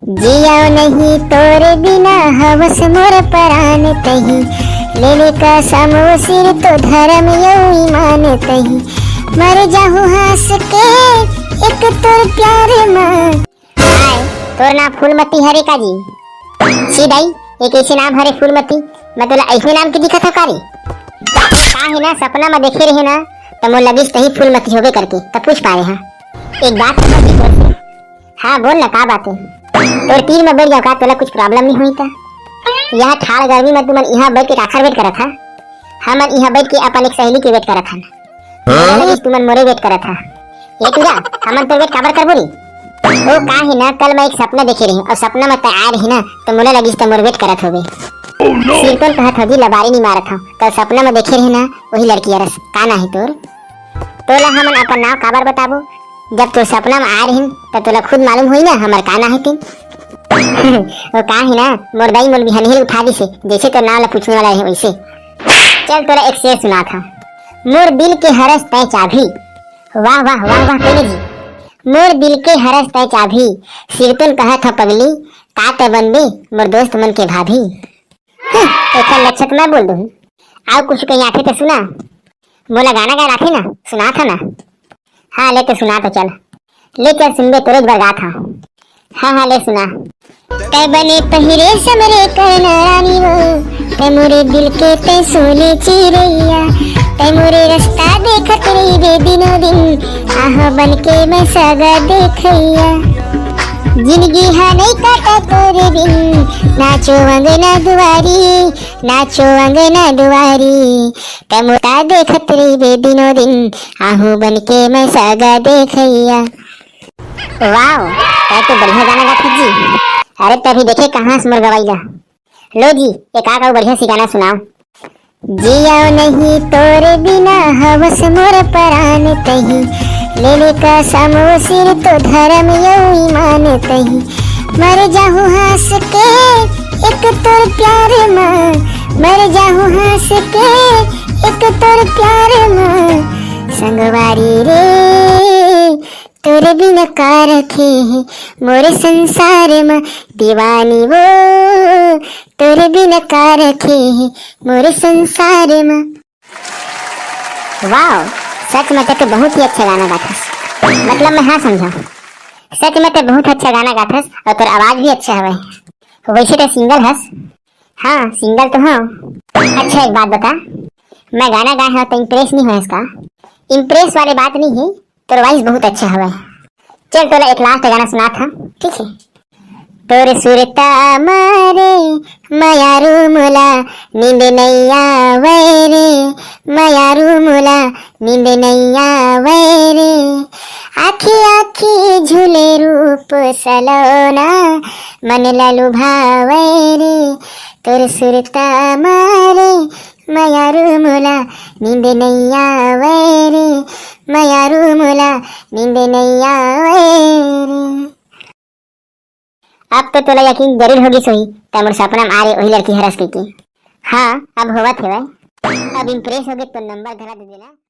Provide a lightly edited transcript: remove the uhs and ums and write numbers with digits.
जिया नहीं तोरे बिना हवस मोर परान तही, लेले का समो सिर तो धर्म यो ईमान तही, मर जाहू हंस के एक तोर प्यार में। हाय तोर ना फूलमती हरे का जी सीधाई एक ऐसे नाम हरे फूलमती, मैं तोला ऐसे नाम के दिखत हकारी का है ना सपना में देखे रहे ना तो मोर लगिस तही फूलमती होबे करके तब पूछ पाए। हाँ एक बात है। हाँ बोल ना का बात है। तोर तीर में बैठ जाओ का तोला कुछ प्रॉब्लम नहीं हुई था। यह ठाड़ गर्मी में तुमन यहाँ बैठ के काखर वेट करत था, हमन यहाँ बैठ के अपन एक सहेली के वेट करत था। तुमन मोरे वेट करत था ये तुरा हमन तो वेट काबर कर बोली। ओ का है ना कल मैं एक सपना देखे रही और सपना में तैयार रही ना तो मोला लगिस तो मोर वेट करत होबे। सिरतोन कहत होगी लबारी नहीं मारत हूं कल सपना में देखे रही ना वही लड़की रस का ना है तोर। तोला हमन अपन नाम काबर बताबो जब तो सपना में आ रही तब तोला खुद मालूम हुई ना हमार का ना है तीन। वो का है ना मोर दाई मोर बिहान ही उठा दी से जैसे तो नाम ला पूछने वाला है वैसे। चल तोरा एक शेर सुना था। मोर दिल के हरस तय चाभी, वाह वाह वाह वाह कहने जी। मोर दिल के हरस तय चाभी, सिरतुन कहा था पगली का ते बंदे मोर दोस्त मन के भाभी। एक लक्षक मैं बोल दूं आओ कुछ कहीं आखे तो सुना, मोला गाना गा राखे ना सुना था ना। हाँ ले तो सुना तो चल ले चल सुनबे तोरे एक बार गा था। हाँ ले सुना। तै बने पहिरे समरे करना रानी वो, तै मोरे दिल के ते सोने चिरैया, तै मोरे रास्ता देखत रही रे दिनों दिन, आह बन के मैं सगा देखैया। जिंदगी हा नहीं काटा तोरे बिन, नाचो अंगना दुआरी नाचो अंगना दुआरी, तै मोता देखत रही रे दिनों दिन, आहू बन के मैं सगा देखैया। वाओ तै तो बढ़िया गाना गाती जी। अरे तभी देखे कहाँ से मोर गवाईला। लो जी एक आका बढ़िया सी गाना सुनाओ। जिया नहीं तोरे बिना हवस मोर परान तही, लेले का समो सिर तो धर्म यो ईमान तही, मर जाहू हंस के एक तोर प्यार में, मर जाहू हंस के एक तोर प्यार में, संगवारी रे तोरे बिना का रखे है मोरे संसार में, दीवानी वो तोरे बिना का रखे है मोरे संसार में। वाओ सच में तो बहुत ही अच्छा गाना गाथस, मतलब मैं हाँ समझा सच में तो बहुत अच्छा गाना गाथस और तोर आवाज भी अच्छा है। वैसे तो सिंगल हस। हाँ सिंगल तो हाँ। अच्छा एक बात बता, मैं गाना गाया तो इम्प्रेस नहीं हुआ इसका, इम्प्रेस वाली बात नहीं है, तोर वॉइस बहुत अच्छा है। चल तोला एक लास्ट गाना सुना था ठीक है। तोरे सुरता मारे मयारू मुला नींद नहीं आवे रे, मयारू मुला नींद नहीं आवे रे, आखी आखी झूले रूप सलोना मन लालू भावे रे, तोरे सुरता मारे मयारू मुला नींद नहीं आवे रे, मयारू मुला नींद नहीं आवे रे। अब तो तोला यकीन जरूर होगी सोई तमोर सपना में आ रही वही लड़की हरस की। हाँ अब होवा थे भाई, अब इम्प्रेस हो गए तो नंबर धरा दे देना।